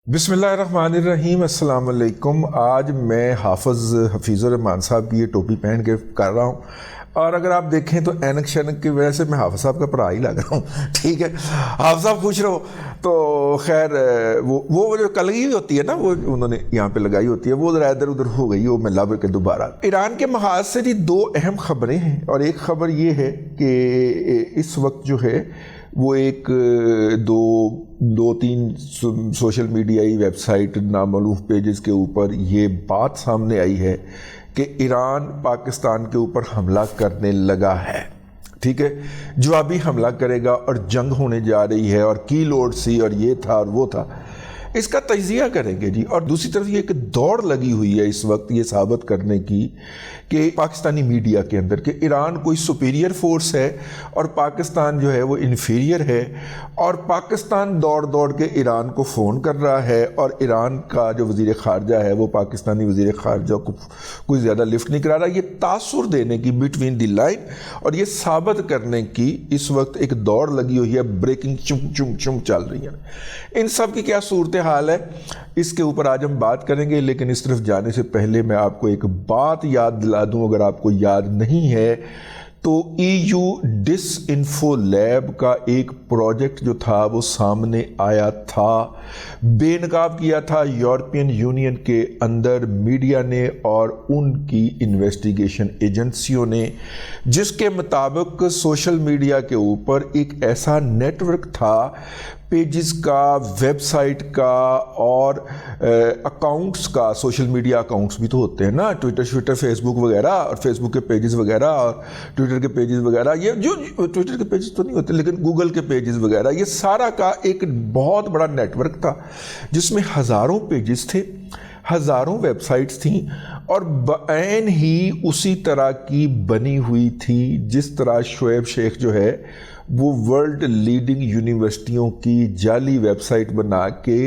بسم اللہ الرحمن الرحیم، السلام علیکم۔ آج میں حفیظ الرحمان صاحب کی یہ ٹوپی پہن کے کر رہا ہوں، اور اگر آپ دیکھیں تو اینک شینک کی وجہ سے میں حافظ صاحب کا پرا ہی لگ رہا ہوں۔ ٹھیک ہے، حافظ صاحب خوش رہو۔ تو خیر وہ جو کلگی ہوتی ہے نا، وہ انہوں نے یہاں پہ لگائی ہوتی ہے، وہ ذرا ادھر ادھر ہو گئی، وہ میں لب کے دوبارہ۔ ایران کے محاذ سے جی دو اہم خبریں ہیں، اور ایک خبر یہ ہے کہ اس وقت جو ہے وہ ایک دو تین سوشل میڈیائی ویب سائٹ نامعلوم پیجز کے اوپر یہ بات سامنے آئی ہے کہ ایران پاکستان کے اوپر حملہ کرنے لگا ہے۔ ٹھیک ہے، جوابی حملہ کرے گا اور جنگ ہونے جا رہی ہے، اور کی لوڈ سی اور یہ تھا اور وہ تھا، اس کا تجزیہ کریں گے جی۔ اور دوسری طرف یہ ایک دوڑ لگی ہوئی ہے اس وقت یہ ثابت کرنے کی کہ پاکستانی میڈیا کے اندر کہ ایران کوئی سپیریئر فورس ہے اور پاکستان جو ہے وہ انفیریئر ہے، اور پاکستان دوڑ دوڑ کے ایران کو فون کر رہا ہے، اور ایران کا جو وزیر خارجہ ہے وہ پاکستانی وزیر خارجہ کو کوئی زیادہ لفٹ نہیں کرا رہا۔ یہ تاثر دینے کی بٹوین دی لائن اور یہ ثابت کرنے کی اس وقت ایک دوڑ لگی ہوئی ہے، بریکنگ چم چم چم چل رہی ہے۔ ان سب کی کیا صورتحال ہے، اس کے اوپر آج ہم بات کریں گے، لیکن اس طرف جانے سے پہلے میں آپ کو ایک بات یاد دلا دوں، اگر آپ کو یاد نہیں ہے تو EU ڈس انفو لیب کا ایک پروجیکٹ جو تھا وہ سامنے آیا تھا، بے نقاب کیا تھا یورپین یونین کے اندر میڈیا نے اور ان کی انویسٹیگیشن ایجنسیوں نے، جس کے مطابق سوشل میڈیا کے اوپر ایک ایسا نیٹ ورک تھا پیجز کا، ویب سائٹ کا اور اکاؤنٹس کا۔ سوشل میڈیا اکاؤنٹس بھی تو ہوتے ہیں نا، ٹویٹر فیس بک وغیرہ، اور فیس بک کے پیجز وغیرہ اور ٹویٹر کے پیجز وغیرہ، یہ جو ٹویٹر کے پیجز تو نہیں ہوتے لیکن گوگل کے پیجز وغیرہ، یہ سارا کا ایک بہت بڑا نیٹ ورک تھا جس میں ہزاروں پیجز تھے، ہزاروں ویب سائٹس تھیں، اور بعین ہی اسی طرح کی بنی ہوئی تھی جس طرح شعیب شیخ جو ہے وہ ورلڈ لیڈنگ یونیورسٹیوں کی جعلی ویب سائٹ بنا کے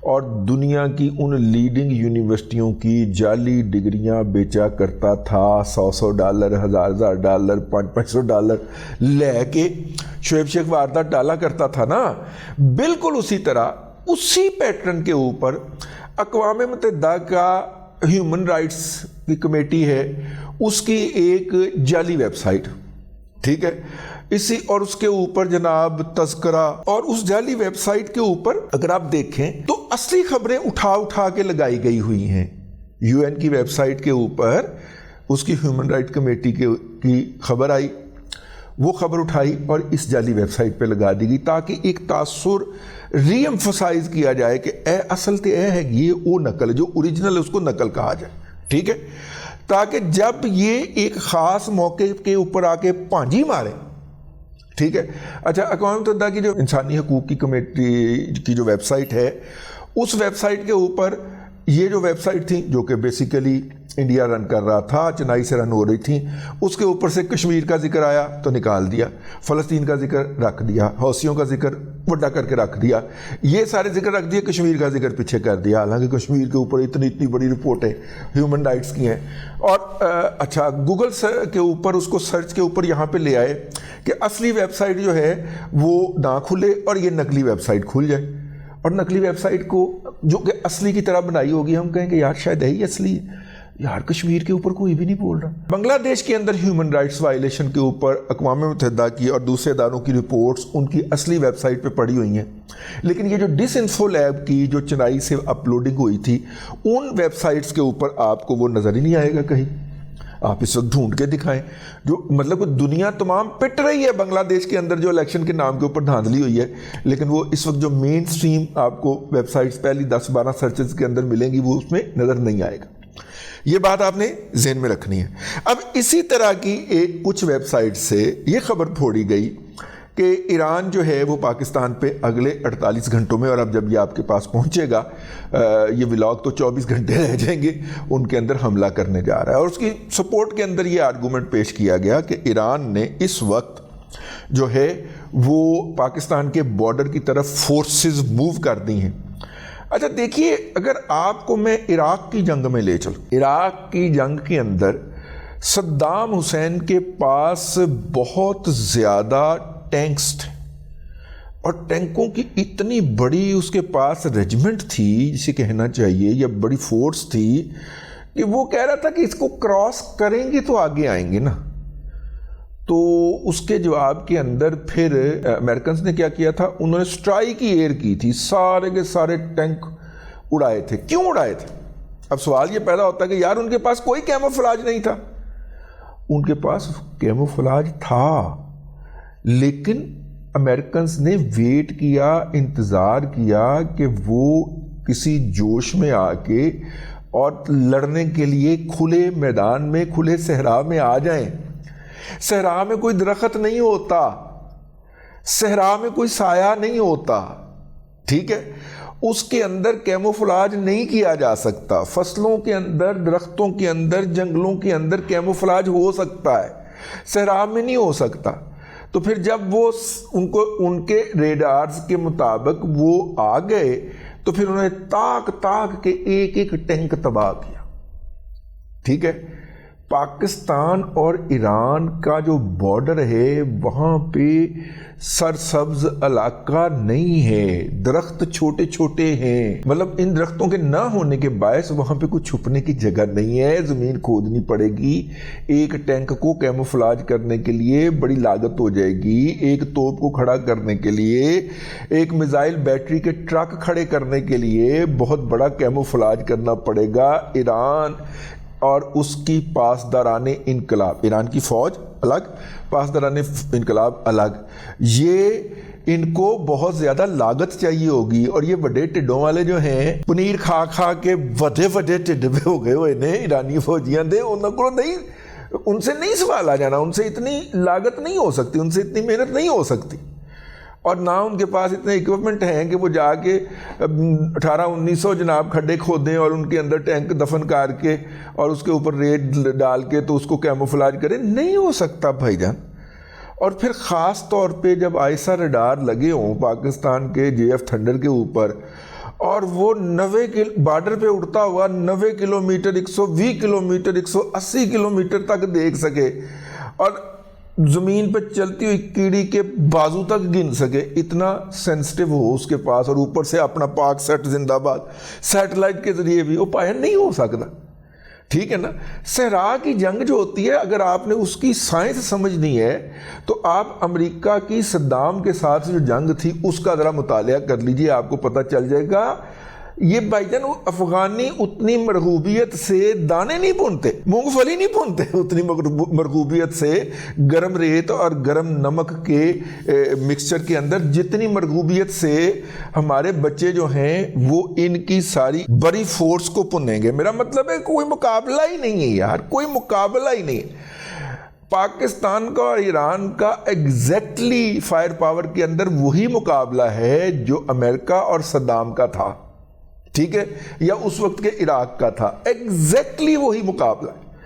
اور دنیا کی ان لیڈنگ یونیورسٹیوں کی جعلی ڈگریاں بیچا کرتا تھا، $100 $1000 $500 لے کے شعیب شیخ واردات ڈالا کرتا تھا نا۔ بالکل اسی طرح اسی پیٹرن کے اوپر اقوام متحدہ کا ہیومن رائٹس کی کمیٹی ہے، اس کی ایک جعلی ویب سائٹ، ٹھیک ہے، اور اس کے اوپر جناب تذکرہ، اور اس جعلی ویب سائٹ کے اوپر اگر آپ دیکھیں تو اصلی خبریں اٹھا کے لگائی گئی ہوئی ہیں۔ UN کی ویب سائٹ کے اوپر اس کی ہیومن رائٹ کمیٹی کی خبر آئی، وہ خبر اٹھائی اور اس جعلی ویب سائٹ پہ لگا دی گئی تاکہ ایک تاثر ری ایمفسائز کیا جائے کہ اصل تو ہے یہ وہ نقل جو اوریجنل ہے اس کو نقل کہا جائے، ٹھیک ہے، تاکہ جب یہ ایک خاص موقع کے اوپر آ کے پانجی مارے، ٹھیک ہے۔ اچھا، اقوام متحدہ کی جو انسانی حقوق کی کمیٹی کی جو ویب سائٹ ہے، اس ویب سائٹ کے اوپر یہ جو ویب سائٹ تھی جو کہ بیسیکلی انڈیا رن کر رہا تھا، چنائی سے رن ہو رہی تھی، اس کے اوپر سے کشمیر کا ذکر آیا تو نکال دیا، فلسطین کا ذکر رکھ دیا، حوثیوں کا ذکر بڑا کر کے رکھ دیا، یہ سارے ذکر رکھ دیے، کشمیر کا ذکر پیچھے کر دیا، حالانکہ کشمیر کے اوپر اتنی بڑی رپورٹیں ہیومن رائٹس کی ہیں۔ اور اچھا، گوگل کے اوپر اس کو سرچ کے اوپر یہاں پہ لے آئے کہ اصلی ویب سائٹ جو ہے وہ نہ کھلے اور یہ نقلی ویب سائٹ کھل جائے، اور نقلی ویب سائٹ کو جو کہ اصلی کی طرح بنائی ہوگی ہم کہیں کہ یار شاید ہے ہی اصلی ہے، یار کشمیر کے اوپر کوئی بھی نہیں بول رہا۔ بنگلہ دیش کے اندر ہیومن رائٹس وائلیشن کے اوپر اقوام متحدہ کی اور دوسرے اداروں کی رپورٹس ان کی اصلی ویب سائٹ پہ پڑی ہوئی ہیں، لیکن یہ جو ڈس انفو لیب کی جو چنائی سے اپلوڈنگ ہوئی تھی ان ویب سائٹس کے اوپر آپ کو وہ نظر ہی نہیں آئے گا کہیں۔ آپ اس وقت ڈھونڈ کے دکھائیں، جو مطلب دنیا تمام پٹ رہی ہے بنگلہ دیش کے اندر جو الیکشن کے نام کے اوپر دھاندلی ہوئی ہے، لیکن وہ اس وقت جو مین سٹریم آپ کو ویب سائٹس پہلی 10-12 سرچز کے اندر ملیں گی وہ اس میں نظر نہیں آئے گا۔ یہ بات آپ نے ذہن میں رکھنی ہے۔ اب اسی طرح کی کچھ ویب سائٹ سے یہ خبر پھوڑی گئی کہ ایران جو ہے وہ پاکستان پہ اگلے 48 گھنٹوں میں، اور اب جب یہ آپ کے پاس پہنچے گا یہ ولاگ تو 24 گھنٹے رہ جائیں گے، ان کے اندر حملہ کرنے جا رہا ہے۔ اور اس کی سپورٹ کے اندر یہ آرگومنٹ پیش کیا گیا کہ ایران نے اس وقت جو ہے وہ پاکستان کے بارڈر کی طرف فورسز موو کر دی ہیں۔ اچھا دیکھیے، اگر آپ کو میں عراق کی جنگ میں لے چلوں، عراق کی جنگ کے اندر صدام حسین کے پاس بہت زیادہ ٹینکس تھے، اور ٹینکوں کی اتنی بڑی اس کے پاس ریجمنٹ تھی جسے کہنا چاہیے یا بڑی فورس تھی کہ وہ کہہ رہا تھا کہ اس کو کراس کریں گے تو آگے آئیں گے نا. تو اس کے جواب کے اندر پھر امریکنز نے کیا تھا, انہوں نے اسٹرائک کی ایئر کی تھی, سارے کے سارے ٹینک اڑائے تھے. کیوں اڑائے تھے؟ اب سوال یہ پیدا ہوتا ہے کہ یار ان کے پاس کوئی کیموفلاج نہیں تھا. ان کے پاس کیموفلاج تھا, لیکن امریکنز نے ویٹ کیا, انتظار کیا کہ وہ کسی جوش میں آ کے اور لڑنے کے لیے کھلے میدان میں, کھلے صحرا میں آ جائیں. صحرا میں کوئی درخت نہیں ہوتا, صحرا میں کوئی سایہ نہیں ہوتا, ٹھیک ہے, اس کے اندر کیموفلاج نہیں کیا جا سکتا. فصلوں کے اندر, درختوں کے اندر, جنگلوں کے اندر کیموفلاج ہو سکتا ہے, صحرا میں نہیں ہو سکتا. تو پھر جب وہ ان کے ریڈارز کے مطابق وہ آ گئے تو پھر انہوں نے تاک کے ایک ایک ٹینک تباہ کیا. ٹھیک ہے, پاکستان اور ایران کا جو بارڈر ہے وہاں پہ سرسبز علاقہ نہیں ہے, درخت چھوٹے چھوٹے ہیں, مطلب ان درختوں کے نہ ہونے کے باعث وہاں پہ کوئی چھپنے کی جگہ نہیں ہے. زمین کھودنی پڑے گی, ایک ٹینک کو کیموفلاج کرنے کے لیے بڑی لاگت ہو جائے گی, ایک توپ کو کھڑا کرنے کے لیے, ایک میزائل بیٹری کے ٹرک کھڑے کرنے کے لیے بہت بڑا کیموفلاج کرنا پڑے گا. ایران اور اس کی پاسداران انقلاب, ایران کی فوج الگ, پاسداران انقلاب الگ, یہ ان کو بہت زیادہ لاگت چاہیے ہوگی. اور یہ بڑے ٹڈوں والے جو ہیں, پنیر کھا کھا کے وڈے ٹڈ پہ ہو گئے ہوئے نے ایرانی فوجیاں دے, ان سے نہیں سنبھالا جانا, ان سے اتنی لاگت نہیں ہو سکتی, ان سے اتنی محنت نہیں ہو سکتی, اور نہ ان کے پاس اتنے اکوپمنٹ ہیں کہ وہ جا کے 1800-1900 جناب کھڈے کھودیں اور ان کے اندر ٹینک دفن کر کے اور اس کے اوپر ریت ڈال کے تو اس کو کیموفلاج کریں. نہیں ہو سکتا بھائی جان. اور پھر خاص طور پہ جب آئسا ریڈار لگے ہوں پاکستان کے JF تھنڈر کے اوپر, اور وہ 90 بارڈر پہ اڑتا ہوا 90 کلومیٹر, 120 کلومیٹر, 180 کلومیٹر تک دیکھ سکے, اور زمین پہ چلتی ہوئی کیڑی کے بازو تک گن سکے, اتنا سینسٹیو ہو اس کے پاس, اور اوپر سے اپنا پاک سیٹ زندہ باد سیٹلائٹ کے ذریعے بھی, وہ پائن نہیں ہو سکتا. ٹھیک ہے نا. صحرا کی جنگ جو ہوتی ہے, اگر آپ نے اس کی سائنس سمجھنی ہے تو آپ امریکہ کی صدام کے ساتھ جو جنگ تھی اس کا ذرا مطالعہ کر لیجئے, آپ کو پتہ چل جائے گا. یہ بھائی جان افغانی اتنی مرغوبیت سے دانے نہیں بھونتے, مونگ پھلی نہیں بھونتے اتنی مرغوبیت سے گرم ریت اور گرم نمک کے مکسچر کے اندر, جتنی مرغوبیت سے ہمارے بچے جو ہیں وہ ان کی ساری بڑی فورس کو بھونیں گے. میرا مطلب ہے کوئی مقابلہ ہی نہیں ہے یار, کوئی مقابلہ ہی نہیں ہے. پاکستان کا اور ایران کا ایگزیکٹلی فائر پاور کے اندر وہی مقابلہ ہے جو امریکہ اور صدام کا تھا, ٹھیک ہے, یا اس وقت کے عراق کا تھا. ایگزیکٹلی وہی مقابلہ ہے.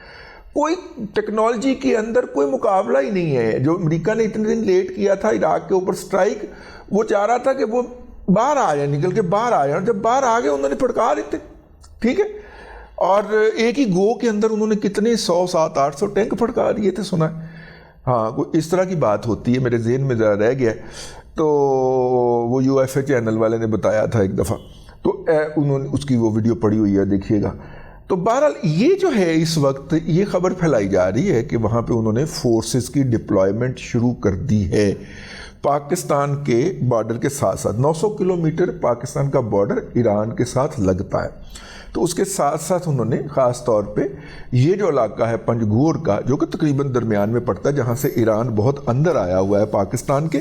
کوئی ٹیکنالوجی کے اندر کوئی مقابلہ ہی نہیں ہے. جو امریکہ نے اتنے دن لیٹ کیا تھا عراق کے اوپر سٹرائک, وہ چاہ رہا تھا کہ وہ باہر آ جائے, نکل کے باہر آ جائے, اور جب باہر آ گئے انہوں نے پھٹکا دیتے. ٹھیک ہے, اور ایک ہی گو کے اندر انہوں نے کتنے 100-700-800 ٹینک پھٹکا دیے تھے, سنا ہے. ہاں, کوئی اس طرح کی بات ہوتی ہے, میرے ذہن میں ذرا رہ گیا. تو وہ UFA چینل والے نے بتایا تھا ایک دفعہ, تو انہوں نے اس کی وہ ویڈیو پڑی ہوئی ہے, دیکھیے گا. تو بہرحال یہ جو ہے اس وقت یہ خبر پھیلائی جا رہی ہے کہ وہاں پہ انہوں نے فورسز کی ڈپلائمنٹ شروع کر دی ہے پاکستان کے بارڈر کے ساتھ ساتھ. 900 کلومیٹر پاکستان کا بارڈر ایران کے ساتھ لگتا ہے, تو اس کے ساتھ ساتھ انہوں نے خاص طور پہ یہ جو علاقہ ہے پنجگور کا, جو کہ تقریباً درمیان میں پڑتا ہے, جہاں سے ایران بہت اندر آیا ہوا ہے پاکستان کے,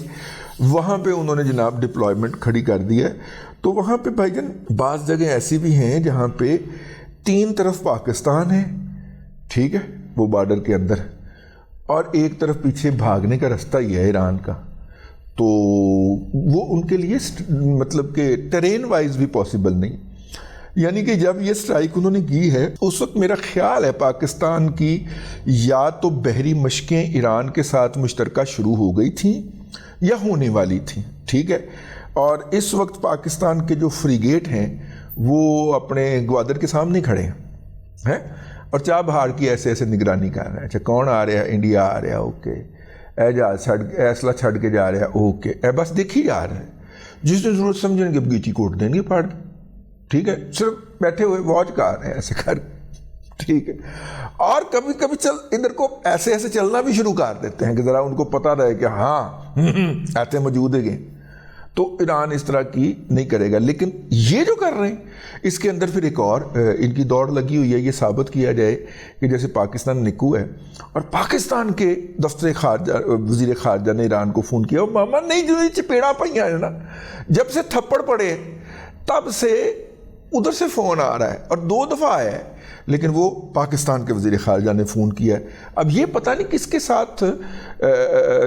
وہاں پہ انہوں نے جناب ڈپلائمنٹ کھڑی کر دی ہے. تو وہاں پہ بھائی جان بعض جگہ ایسی بھی ہیں جہاں پہ 3 طرف پاکستان ہے, ٹھیک ہے, وہ بارڈر کے اندر, اور ایک طرف پیچھے بھاگنے کا رستہ ہی ہے ایران کا. تو وہ ان کے لیے مطلب کہ ٹرین وائز بھی پاسبل نہیں. یعنی کہ جب یہ سٹرائک انہوں نے کی ہے اس وقت میرا خیال ہے پاکستان کی یا تو بحری مشقیں ایران کے ساتھ مشترکہ شروع ہو گئی تھیں یا ہونے والی تھیں, ٹھیک ہے. اور اس وقت پاکستان کے جو فریگیٹ ہیں وہ اپنے گوادر کے سامنے کھڑے ہیں, اور چابہار کی ایسے ایسے نگرانی کر رہے ہیں. اچھا, کون آ رہا ہے؟ انڈیا آ رہا ہے, اوکے. اے جہاز چھڑ ایسلا چھڑ کے جا رہا ہے اوکے اے بس دیکھی جا رہا ہے. جس نے ضرورت سمجھیں گے گیچی کوٹ دیں گے پھاڑ کے, ٹھیک ہے, صرف بیٹھے ہوئے واچ کر رہے ہیں ایسے کر, ٹھیک ہے. اور کبھی کبھی ادھر کو ایسے ایسے چلنا بھی شروع کر دیتے ہیں کہ ذرا ان کو پتہ رہے کہ ہاں ایسے موجود ہیں. تو ایران اس طرح کی نہیں کرے گا. لیکن یہ جو کر رہے ہیں اس کے اندر پھر ایک اور ان کی دوڑ لگی ہوئی ہے, یہ ثابت کیا جائے کہ جیسے پاکستان نکو ہے اور پاکستان کے دفتر خارجہ وزیر خارجہ نے ایران کو فون کیا, ماما نہیں جو چپیڑا پہیاں ہے نا, جب سے تھپڑ پڑے تب سے ادھر سے فون آ رہا ہے اور 2 دفعہ آیا ہے, لیکن وہ پاکستان کے وزیر خارجہ نے فون کیا ہے. اب یہ پتہ نہیں کس کے ساتھ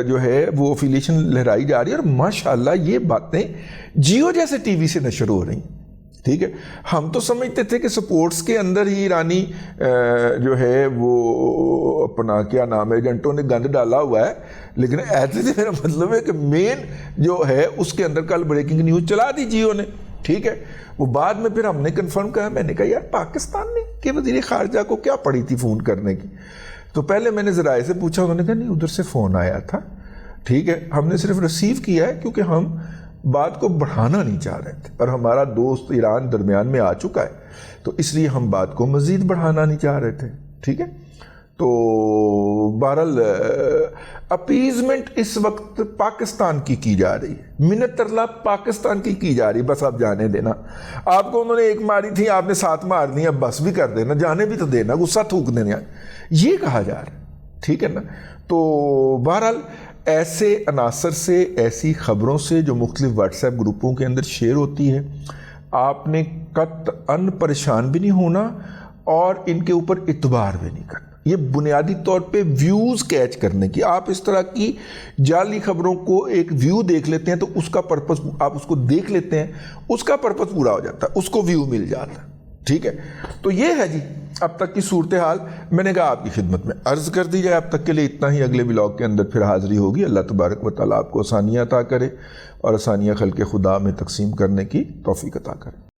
جو ہے وہ افیلیشن لہرائی جا رہی ہے, اور ماشاءاللہ یہ باتیں جیو جیسے ٹی وی سے نشر ہو رہی ہیں, ٹھیک ہے. ہم تو سمجھتے تھے کہ سپورٹس کے اندر ہی ایرانی جو ہے وہ اپنا کیا نام ہے ایجنٹوں نے گند ڈالا ہوا ہے, لیکن ایسے سے میرا مطلب ہے کہ مین جو ہے اس کے اندر کل بریکنگ نیوز چلا دی جیو نے, ٹھیک ہے. وہ بعد میں پھر ہم نے کنفرم کہا, میں نے کہا یار پاکستان نے کہ وزیر خارجہ کو کیا پڑی تھی فون کرنے کی. تو پہلے میں نے ذرائع سے پوچھا, انہوں نے کہا نہیں ادھر سے فون آیا تھا, ٹھیک ہے, ہم نے صرف ریسیو کیا ہے کیونکہ ہم بات کو بڑھانا نہیں چاہ رہے تھے اور ہمارا دوست ایران درمیان میں آ چکا ہے, تو اس لیے ہم بات کو مزید بڑھانا نہیں چاہ رہے تھے, ٹھیک ہے. تو بہرحال اپیزمنٹ اس وقت پاکستان کی جا رہی ہے, منت ترلا پاکستان کی جا رہی ہے. بس آپ جانے دینا, آپ کو انہوں نے 1 ماری تھی, آپ نے 7 مار دی, اب بس بھی کر دینا, جانے بھی تو دینا, غصہ تھوک دینا, یہ کہا جا رہا ہے, ٹھیک ہے نا. تو بہرحال ایسے عناصر سے, ایسی خبروں سے جو مختلف واٹس ایپ گروپوں کے اندر شیئر ہوتی ہے, آپ نے قطعاً پریشان بھی نہیں ہونا اور ان کے اوپر اعتبار بھی نہیں کرنا. یہ بنیادی طور پہ ویوز کیچ کرنے کی, آپ اس طرح کی جعلی خبروں کو ایک ویو دیکھ لیتے ہیں تو اس کا پرپس, آپ اس کو دیکھ لیتے ہیں, اس کا پرپس پورا ہو جاتا ہے, اس کو ویو مل جاتا ہے, ٹھیک ہے. تو یہ ہے جی اب تک کی صورتحال, میں نے کہا آپ کی خدمت میں عرض کر دی جائے. اب تک کے لیے اتنا ہی, اگلے ولاگ کے اندر پھر حاضری ہوگی. اللہ تبارک و تعالیٰ آپ کو آسانیاں عطا کرے اور آسانیاں خلق خدا میں تقسیم کرنے کی توفیق عطا کرے.